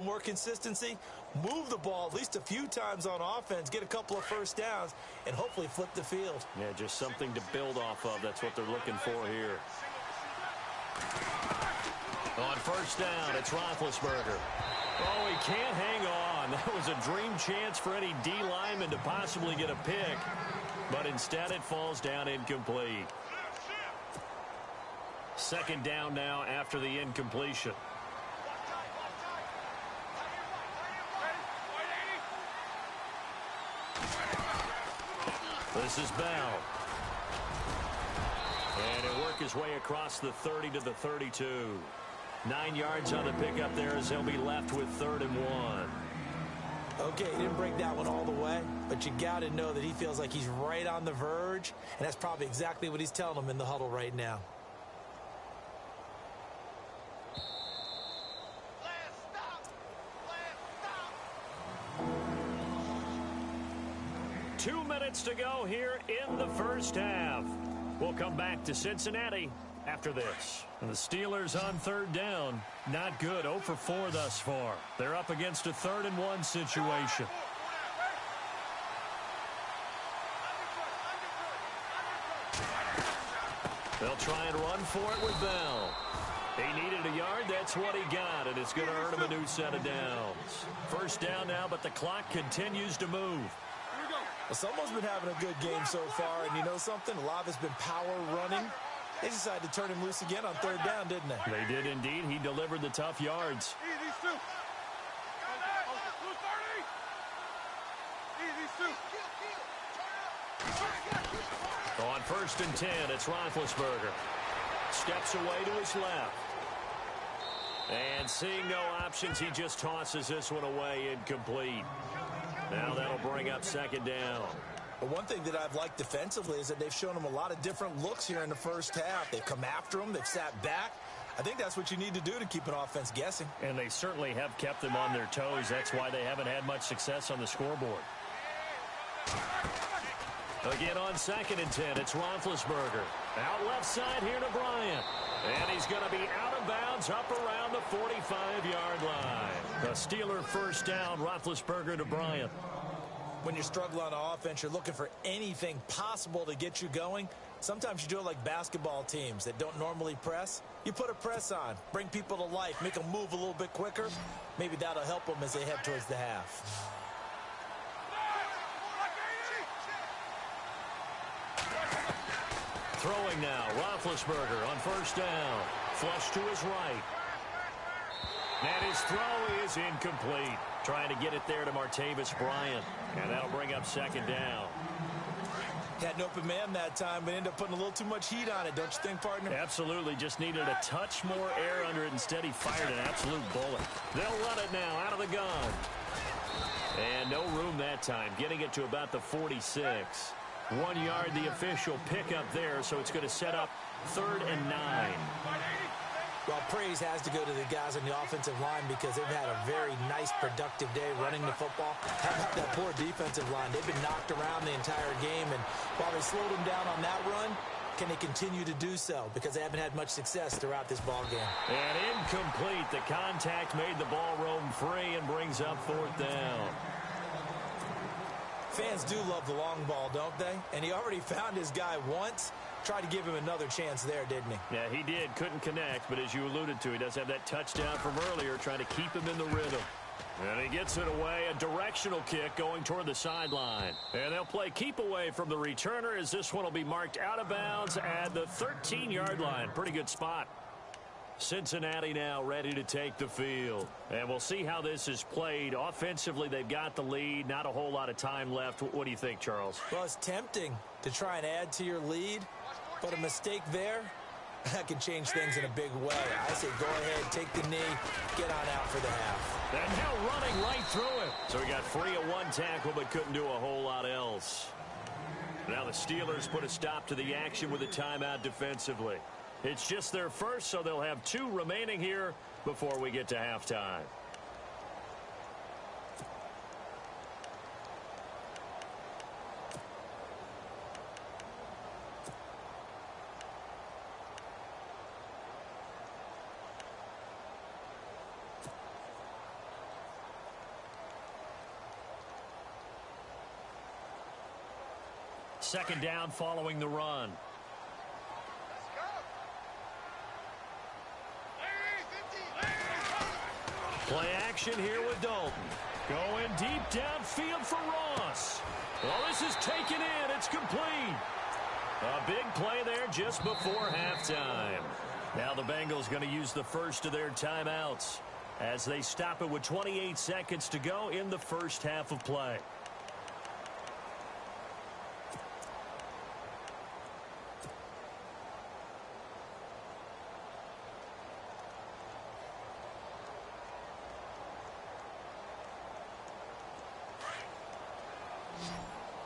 bit more consistency, move the ball at least a few times on offense, get a couple of first downs, and hopefully flip the field. Yeah, just something to build off of. That's what they're looking for here. On first down, it's Roethlisberger. Oh, he can't hang on. That was a dream chance for any D lineman to possibly get a pick, but instead it falls down incomplete. Second down now after the incompletion. This is Bell. And he'll work his way across the 30 to the 32. 9 yards on the pickup there as they'll be left with 3rd and 1. Okay, he didn't break that one all the way, but you got to know that he feels like he's right on the verge, and that's probably exactly what he's telling them in the huddle right now. Two minutes to go here in the first half. We'll come back to Cincinnati after this. And the Steelers on 3rd down. Not good. 0 for 4 thus far. They're up against a 3rd and 1 situation. They'll try and run for it with Bell. He needed a yard. That's what he got, and it's going to earn him a new set of downs. First down now, but the clock continues to move. Well, someone's been having a good game so far, and you know something? A lot of it's been power running. They decided to turn him loose again on 3rd down, didn't they? They did indeed. He delivered the tough yards. On 1st and 10, it's Roethlisberger. Steps away to his left. And seeing no options, he just tosses this one away incomplete. Now that'll bring up 2nd down. But one thing that I've liked defensively is that they've shown him a lot of different looks here in the first half. They've come after him. They've sat back. I think that's what you need to do to keep an offense guessing. And they certainly have kept them on their toes. That's why they haven't had much success on the scoreboard. Again on 2nd and 10, it's Roethlisberger. Out left side here to Bryant. And he's going to be out of bounds up around the 45-yard line. The Steeler first down, Roethlisberger to Bryant. When you're struggling on offense, you're looking for anything possible to get you going. Sometimes you do it like basketball teams that don't normally press. You put a press on, bring people to life, make them move a little bit quicker. Maybe that'll help them as they head towards the half. Throwing now, Roethlisberger on first down. Flush to his right. And his throw is incomplete. Trying to get it there to Martavis Bryant. And that'll bring up 2nd down. Had an open man that time, but ended up putting a little too much heat on it, don't you think, partner? Absolutely. Just needed a touch more air under it. Instead, he fired an absolute bullet. They'll run it now out of the gun. And no room that time. Getting it to about the 46. 1 yard, the official pickup there, so it's going to set up 3rd and 9. Well, praise has to go to the guys on the offensive line because they've had a very nice, productive day running the football. How about that poor defensive line? They've been knocked around the entire game, and while they slowed them down on that run, can they continue to do so? Because they haven't had much success throughout this ball game. And incomplete. The contact made the ball roam free and brings up 4th down. Fans do love the long ball, don't they? And he already found his guy once. Tried to give him another chance there, didn't he? Yeah, he did. Couldn't connect, but as you alluded to, he does have that touchdown from earlier, trying to keep him in the rhythm. And he gets it away, a directional kick going toward the sideline. And they'll play keep away from the returner as this one will be marked out of bounds at the 13-yard line. Pretty good spot. Cincinnati now ready to take the field. And we'll see how this is played. Offensively, they've got the lead. Not a whole lot of time left. What do you think, Charles? Well, it's tempting to try and add to your lead, but a mistake there, that can change things in a big way. I say go ahead, take the knee, get on out for the half. And now running right through it. So he got free of one tackle, but couldn't do a whole lot else. Now the Steelers put a stop to the action with a timeout defensively. It's just their first, so they'll have 2 remaining here before we get to halftime. second down following the run. Play action here with Dalton. Going deep downfield for Ross. Well, this is taken in. It's complete. A big play there just before halftime. Now the Bengals going to use the first of their timeouts as they stop it with 28 seconds to go in the first half of play.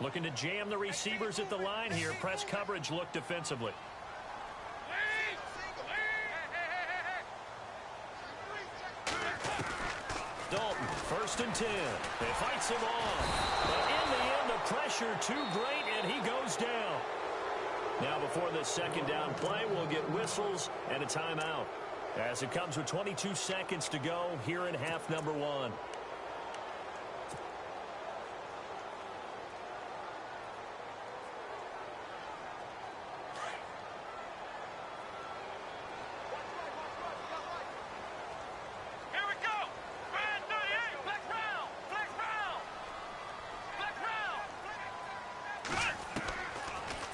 Looking to jam the receivers at the line here. Press coverage look defensively. Dalton, 1st and 10. They fights him off. But in the end, the pressure too great, and he goes down. Now before this second down play, we'll get whistles and a timeout, as it comes with 22 seconds to go here in half number 1.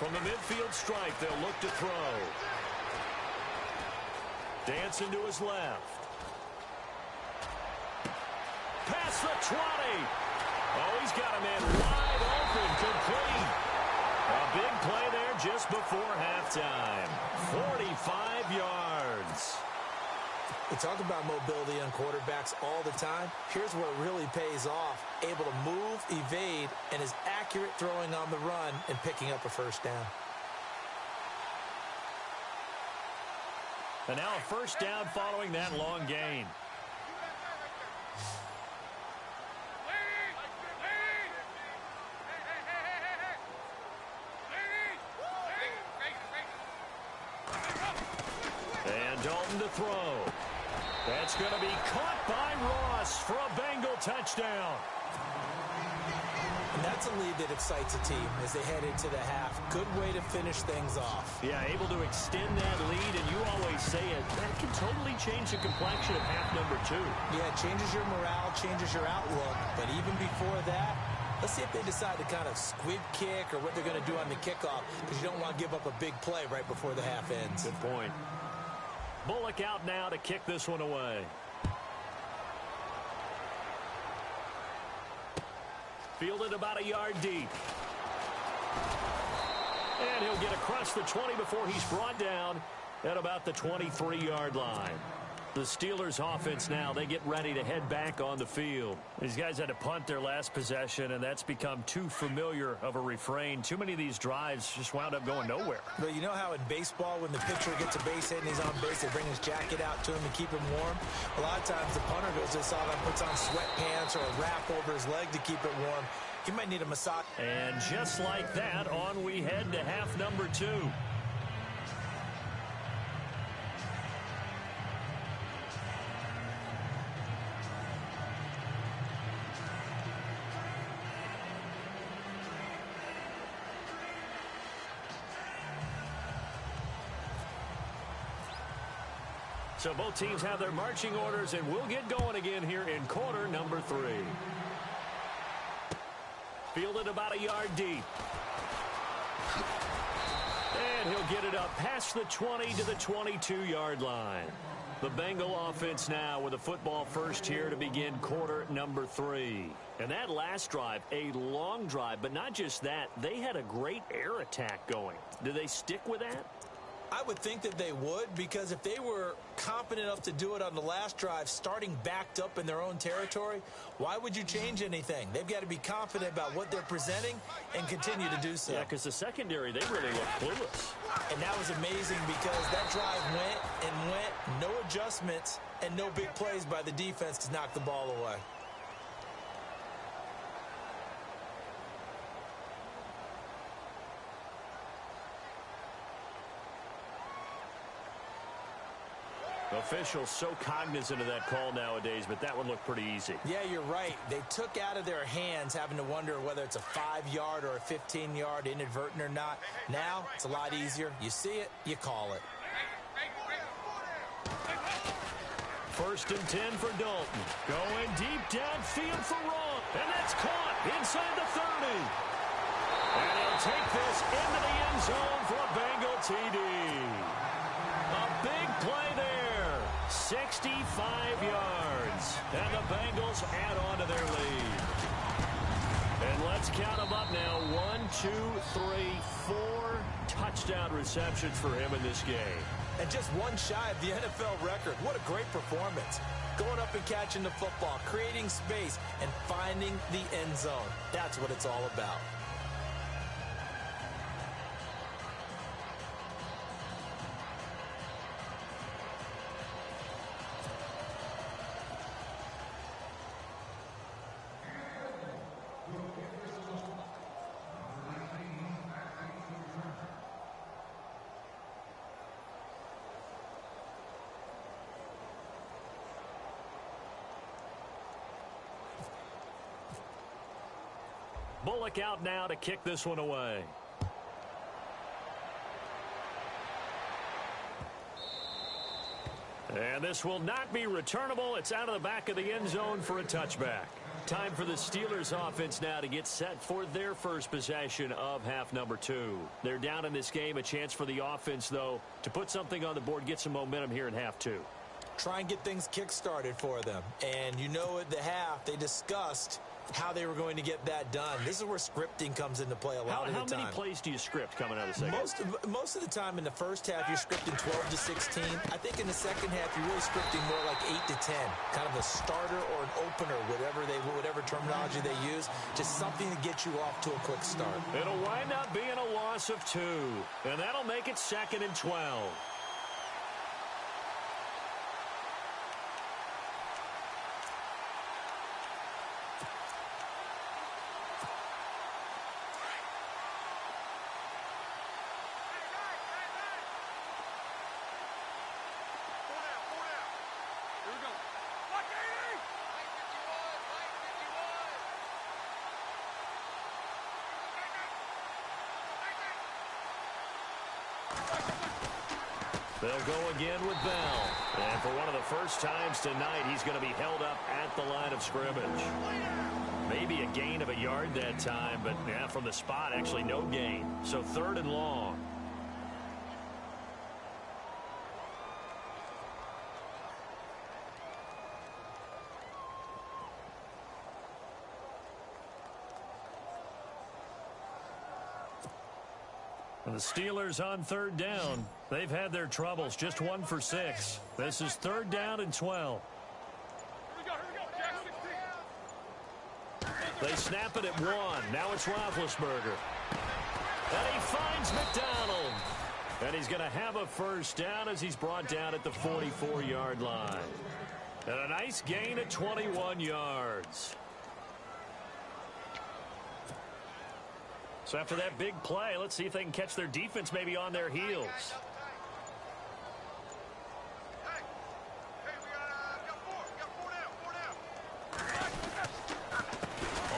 From the midfield stripe, they'll look to throw. Dancing to his left. Past the 20. Oh, he's got a man wide open, complete. A big play there just before halftime. 45 yards. We talk about mobility on quarterbacks all the time. Here's where it really pays off. Able to move, evade, and is accurate throwing on the run and picking up a first down. And now a first down following that long gain. And Dalton to throw. That's going to be caught by Ross for a Bengal touchdown. And that's a lead that excites a team as they head into the half. Good way to finish things off. Yeah, able to extend that lead, and you always say it, that can totally change the complexion of half number 2. Yeah, it changes your morale, changes your outlook. But even before that, let's see if they decide to kind of squib kick or what they're going to do on the kickoff, because you don't want to give up a big play right before the half ends. Good point. Bullock out now to kick this one away. Fielded about a yard deep. And he'll get across the 20 before he's brought down at about the 23-yard line. The Steelers offense now, they get ready to head back on the field. These guys had to punt their last possession, and that's become too familiar of a refrain. Too many of these drives just wound up going nowhere. But you know how in baseball, when the pitcher gets a base hit and he's on base, they bring his jacket out to him to keep him warm? A lot of times the punter goes to the sideline, puts on sweatpants or a wrap over his leg to keep it warm. He might need a massage. And just like that, on we head to half number 2. So both teams have their marching orders, and we'll get going again here in quarter number 3. Fielded about a yard deep. And he'll get it up past the 20 to the 22-yard line. The Bengal offense now with a football first here to begin quarter number 3. And that last drive, a long drive, but not just that. They had a great air attack going. Do they stick with that? I would think that they would, because if they were competent enough to do it on the last drive, starting backed up in their own territory, why would you change anything? They've got to be confident about what they're presenting and continue to do so. Yeah, because the secondary, they really look clueless. And that was amazing because that drive went and went, no adjustments, and no big plays by the defense to knock the ball away. Officials so cognizant of that call nowadays, but that one looked pretty easy. Yeah, you're right. They took out of their hands having to wonder whether it's a 5-yard or a 15-yard, inadvertent or not. Now, it's a lot easier. You see it, you call it. 1st and 10 for Dalton. Going deep downfield for Ross. And that's caught inside the 30. And he'll take this into the end zone for a Bengal TD. A big play there. 65 yards. And the Bengals add on to their lead. And let's count them up now. 1, 2, 3, 4 touchdown receptions for him in this game. And just one shy of the NFL record. What a great performance. Going up and catching the football, creating space, and finding the end zone. That's what it's all about. Bullock out now to kick this one away. And this will not be returnable. It's out of the back of the end zone for a touchback. Time for the Steelers offense now to get set for their first possession of half number 2. They're down in this game. A chance for the offense, though, to put something on the board, get some momentum here in half 2. Try and get things kick-started for them. And you know at the half, they discussed how they were going to get that done. This is where scripting comes into play a lot of the time. How many plays do you script coming out of the second? Most of the time in the first half, you're scripting 12 to 16. I think in the second half, you're really scripting more like 8 to 10. Kind of a starter or an opener, whatever terminology they use. Just something to get you off to a quick start. It'll wind up being a loss of 2. And that'll make it 2nd and 12. They'll go again with Bell. And for one of the first times tonight, he's going to be held up at the line of scrimmage. Maybe a gain of a yard that time, but yeah, from the spot, actually no gain. So 3rd and long. The Steelers on 3rd down. They've had their troubles. Just 1 for 6. This is 3rd down and 12. They snap it at 1. Now it's Roethlisberger. And he finds McDonald. And he's going to have a first down as he's brought down at the 44-yard line. And a nice gain of 21 yards. So after that big play, let's see if they can catch their defense maybe on their heels.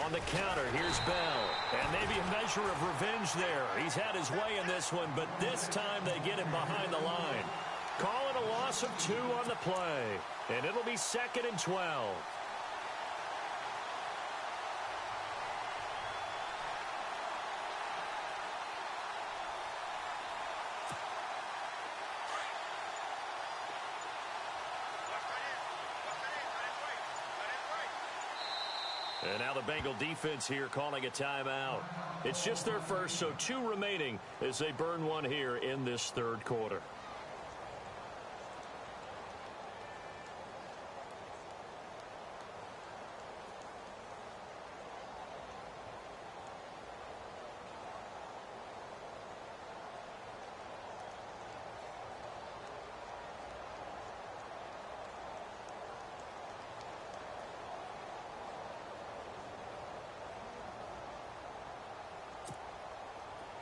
On the counter, here's Bell. And maybe a measure of revenge there. He's had his way in this one, but this time they get him behind the line. Call it a loss of 2 on the play. And it'll be 2nd and 12. And now the Bengal defense here calling a timeout. It's just their first, so 2 remaining as they burn 1 here in this 3rd quarter.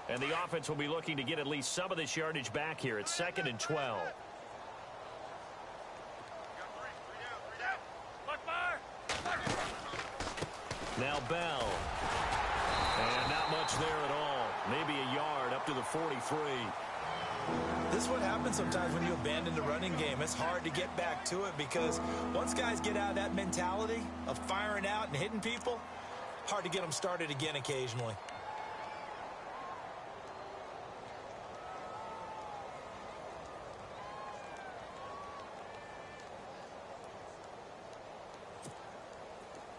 And the offense will be looking to get at least some of this yardage back here. It's 2nd and 12. Now Bell. And not much there at all. Maybe a yard up to the 43. This is what happens sometimes when you abandon the running game. It's hard to get back to it because once guys get out of that mentality of firing out and hitting people, hard to get them started again occasionally.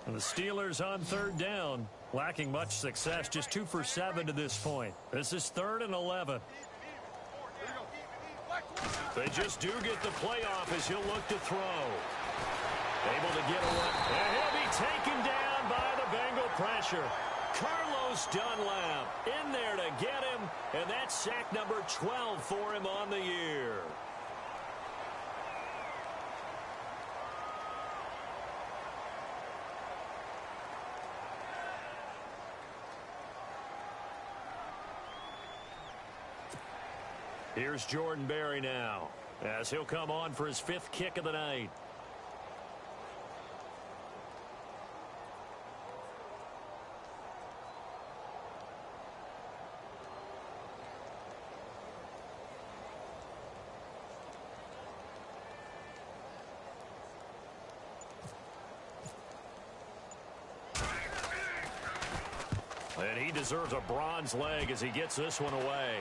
And the Steelers on third down, lacking much success, just 2 for 7 to this point. This is 3rd and 11. They just do get the playoff as he'll look to throw. Able to get away. And he'll be taken down by the Bengal pressure. Carlos Dunlap in there to get him, and that's sack number 12 for him on the year. Here's Jordan Berry now, as he'll come on for his 5th kick of the night. And he deserves a bronze leg as he gets this one away.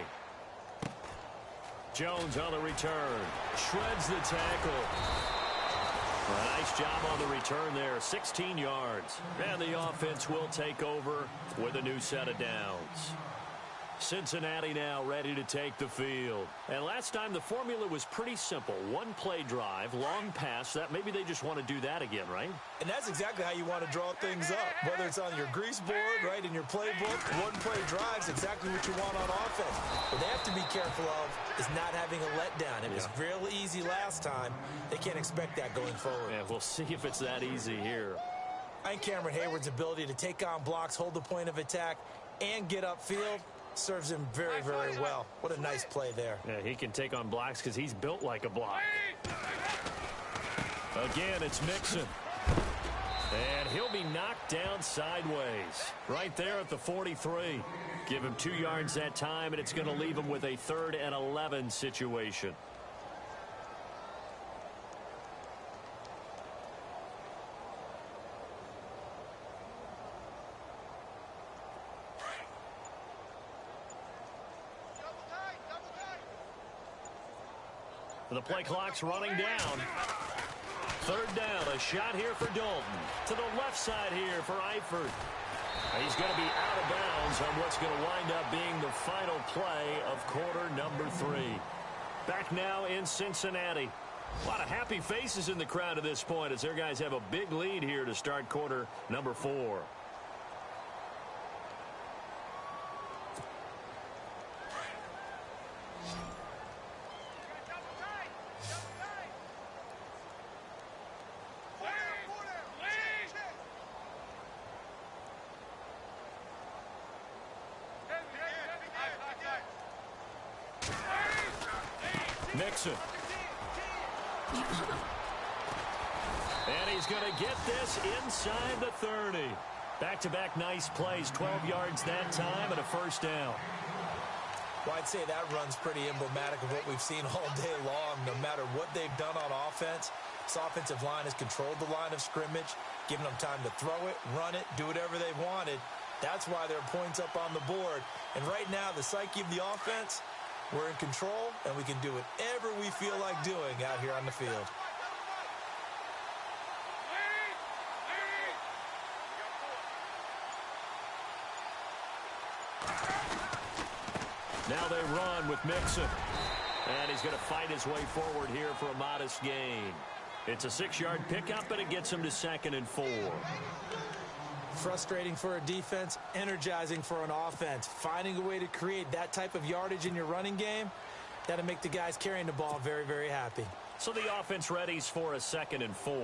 Jones on the return. Shreds the tackle. A nice job on the return there. 16 yards. And the offense will take over with a new set of downs. Cincinnati now ready to take the field. And last time the formula was pretty simple. 1-play drive, long pass. That maybe they just want to do that again, right? And that's exactly how you want to draw things up. Whether it's on your grease board, right, in your playbook, 1-play drive's exactly what you want on offense. What they have to be careful of is not having a letdown. It was real easy last time. They can't expect that going forward. Yeah, we'll see if it's that easy here. And Cameron Hayward's ability to take on blocks, hold the point of attack, and get upfield serves him very, very well. What a nice play there. Yeah, he can take on blocks because he's built like a block. Again, it's Mixon. And he'll be knocked down sideways. Right there at the 43. Give him 2 yards that time, and it's going to leave him with a 3rd and 11 situation. The play clock's running down. 3rd down, a shot here for Dalton. To the left side here for Eifert. He's going to be out of bounds on what's going to wind up being the final play of quarter number 3. Back now in Cincinnati. A lot of happy faces in the crowd at this point as their guys have a big lead here to start quarter number 4. Mixon. And he's going to get this inside the 30. Back-to-back nice plays, 12 yards that time and a 1st down. Well, I'd say that run's pretty emblematic of what we've seen all day long. No matter what they've done on offense, this offensive line has controlled the line of scrimmage, given them time to throw it, run it, do whatever they wanted. That's why there are points up on the board. And right now, the psyche of the offense, we're in control, and we can do whatever we feel like doing out here on the field. Now they run with Mixon. And he's going to fight his way forward here for a modest gain. It's a 6-yard pickup, and it gets him to 2nd and 4. Frustrating for a defense, energizing for an offense. Finding a way to create that type of yardage in your running game, that'll make the guys carrying the ball very, very happy. So the offense readies for a 2nd and 4.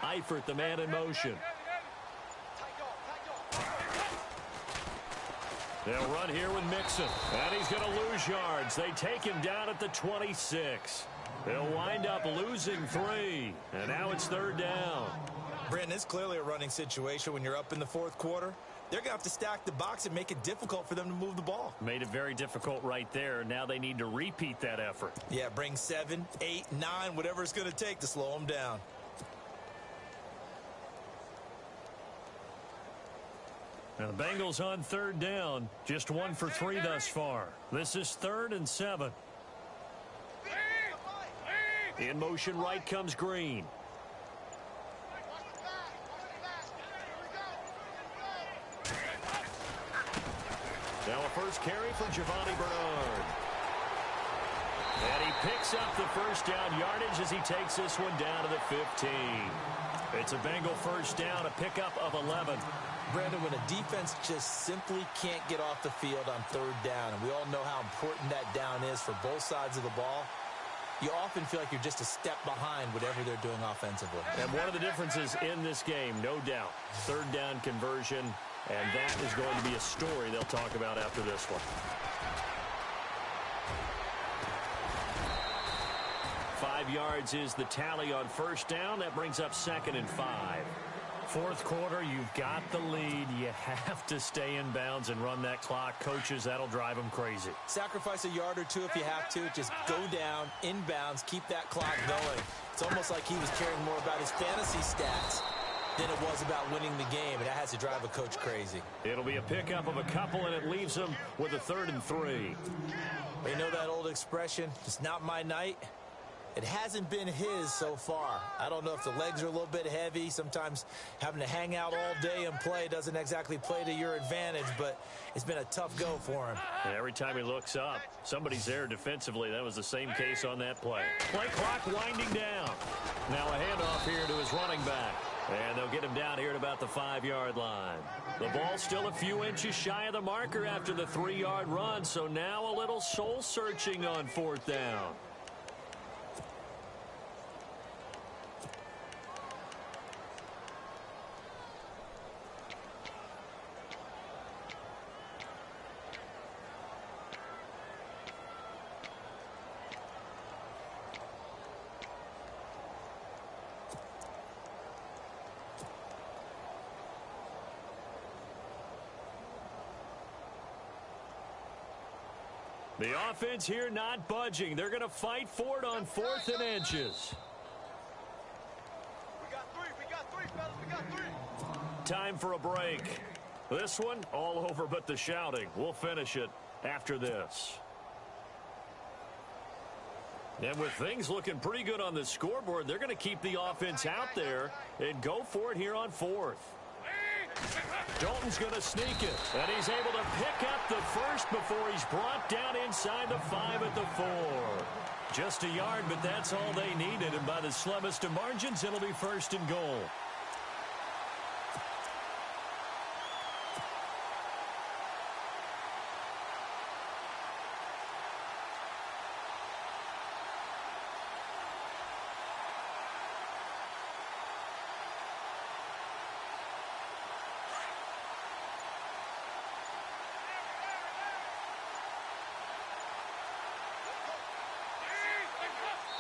Eifert, the man in motion. They'll run here with Mixon. And he's going to lose yards. They take him down at the 26. They'll wind up losing 3. And now it's 3rd down. Brandon, it's clearly a running situation when you're up in the 4th quarter. They're going to have to stack the box and make it difficult for them to move the ball. Made it very difficult right there. Now they need to repeat that effort. Yeah, bring 7, 8, 9, whatever it's going to take to slow them down. Now the Bengals on 3rd down. Just 1 for 3 thus far. This is 3rd and 7. In motion right comes Green. Now a first carry for Giovanni Bernard. And he picks up the first down yardage as he takes this one down to the 15. It's a Bengal first down, a pickup of 11. Brandon, when a defense just simply can't get off the field on 3rd down, and we all know how important that down is for both sides of the ball, you often feel like you're just a step behind whatever they're doing offensively. And one of the differences in this game, no doubt, 3rd down conversion. And that is going to be a story they'll talk about after this one. 5 yards is the tally on first down. That brings up 2nd and 5. 4th quarter, you've got the lead. You have to stay in bounds and run that clock. Coaches, that'll drive them crazy. Sacrifice a yard or 2 if you have to. Just go down, in bounds, keep that clock going. It's almost like he was caring more about his fantasy stats than it was about winning the game, and that has to drive a coach crazy. It'll be a pickup of a couple, and it leaves them with a 3rd and 3. Well, you know that old expression, it's not my night? It hasn't been his so far. I don't know if the legs are a little bit heavy. Sometimes having to hang out all day and play doesn't exactly play to your advantage, but it's been a tough go for him. And every time he looks up, somebody's there defensively. That was the same case on that play. Play clock winding down. Now a handoff here to his running back. And they'll get him down here at about the 5-yard line. The ball's still a few inches shy of the marker after the 3-yard run, so now a little soul-searching on 4th down. The offense here not budging. They're going to fight for it on 4th and inches. We got 3, fellas, we got 3. Time for a break. This one, all over but the shouting. We'll finish it after this. And with things looking pretty good on the scoreboard, they're going to keep the offense out there and go for it here on 4th. Dalton's going to sneak it, and he's able to pick up the first before he's brought down inside the 5 at the 4. Just a yard, but that's all they needed, and by the slimmest of margins, it'll be 1st and goal.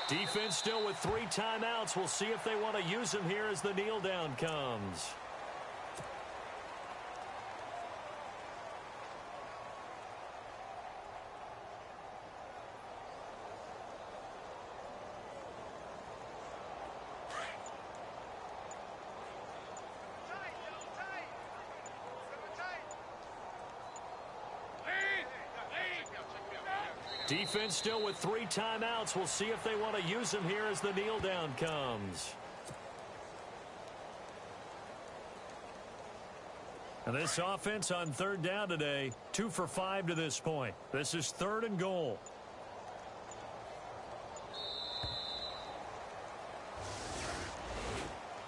Defense still with 3 timeouts. We'll see if they want to use them here as the kneel down comes. Defense still with 3 timeouts. We'll see if they want to use them here as the kneel down comes. And this offense on 3rd down today, 2 for 5 to this point. This is 3rd and goal.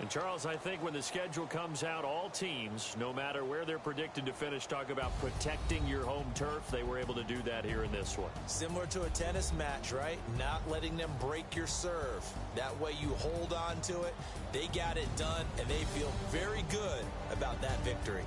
And Charles, I think when the schedule comes out, all teams, no matter where they're predicted to finish, talk about protecting your home turf. They were able to do that here in this one. Similar to a tennis match, right? Not letting them break your serve. That way you hold on to it. They got it done, and they feel very good about that victory.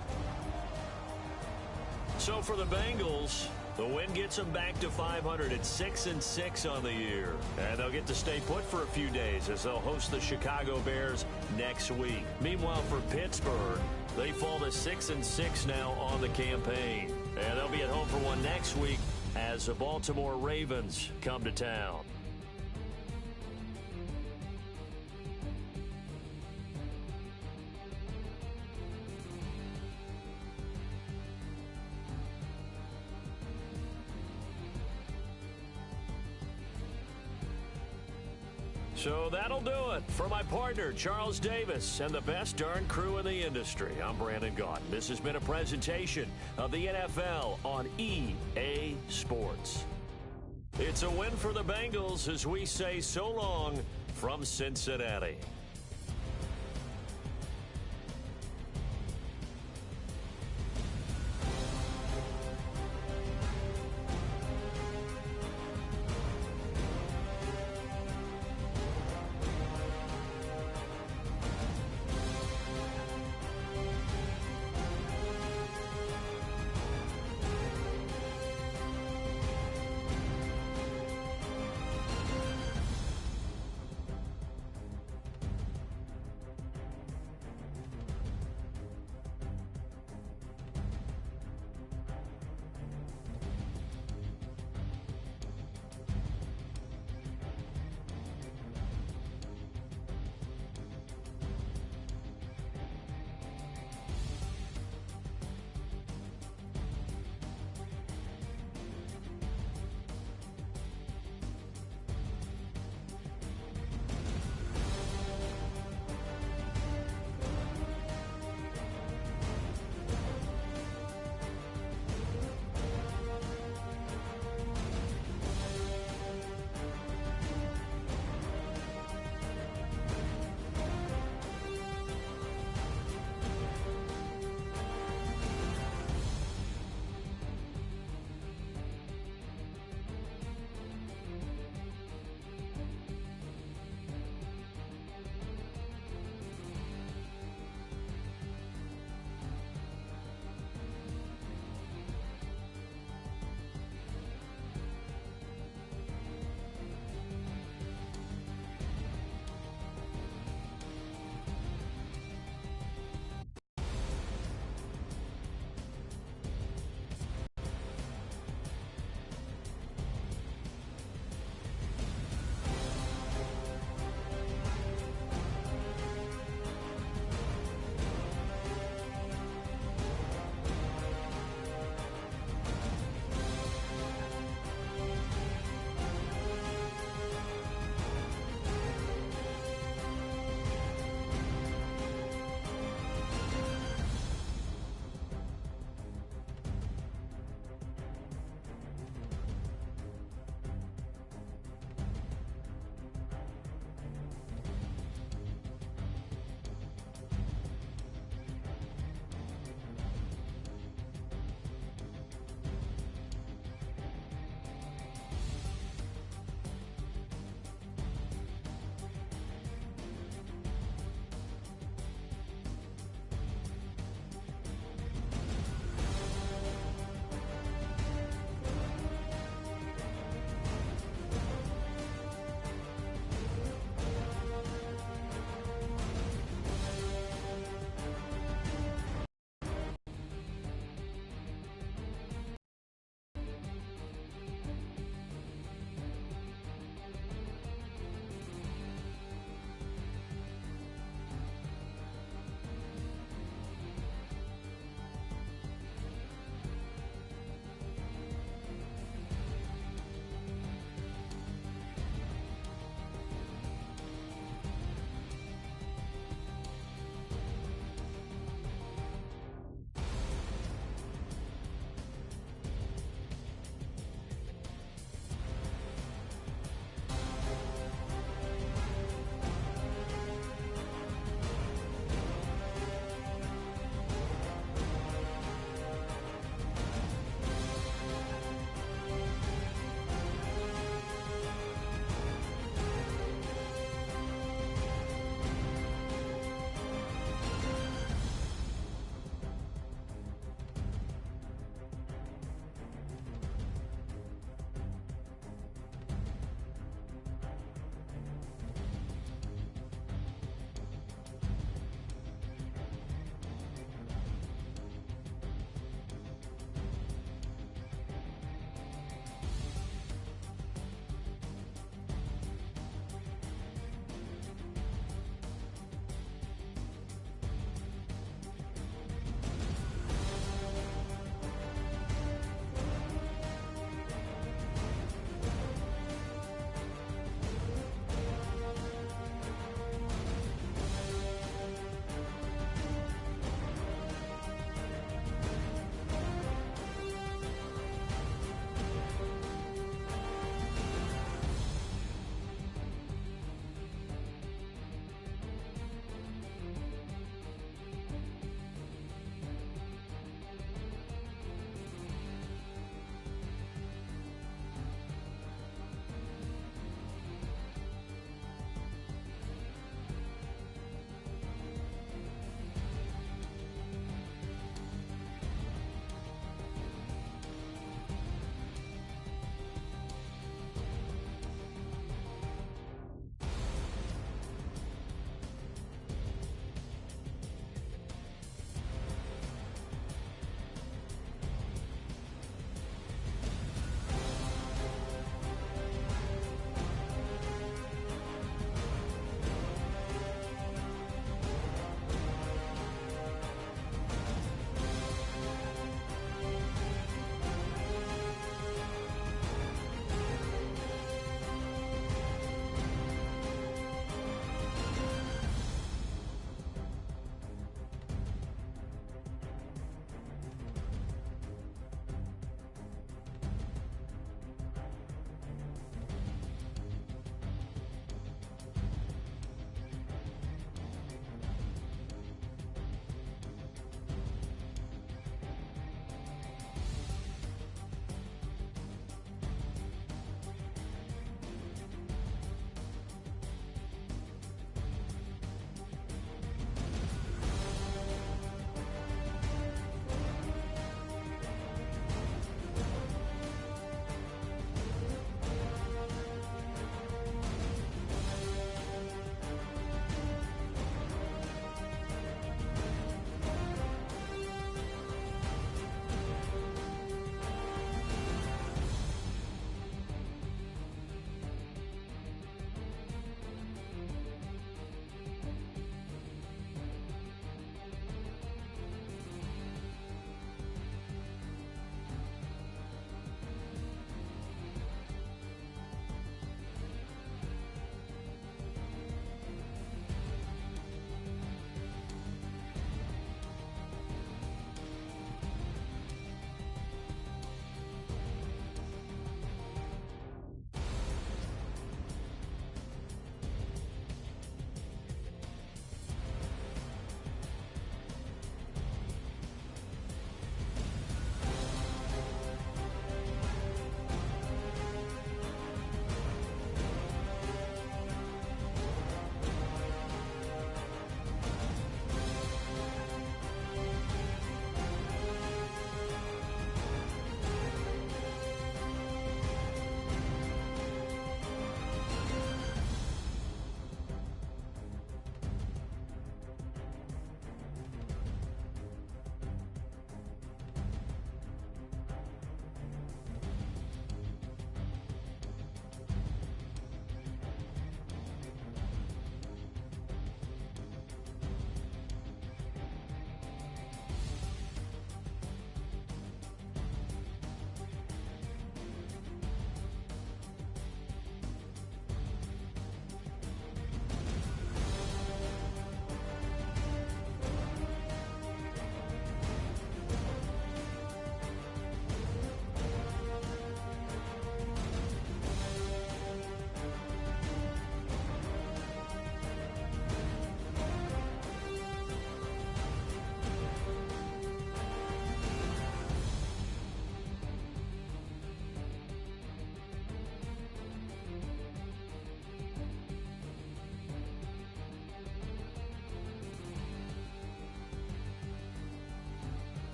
So for the Bengals, the win gets them back to 500 at 6-6 on the year. And they'll get to stay put for a few days as they'll host the Chicago Bears next week. Meanwhile, for Pittsburgh, they fall to 6-6 now on the campaign. And they'll be at home for one next week as the Baltimore Ravens come to town. So that'll do it. For my partner, Charles Davis, and the best darn crew in the industry, I'm Brandon Gaudin. This has been a presentation of the NFL on EA Sports. It's a win for the Bengals as we say so long from Cincinnati.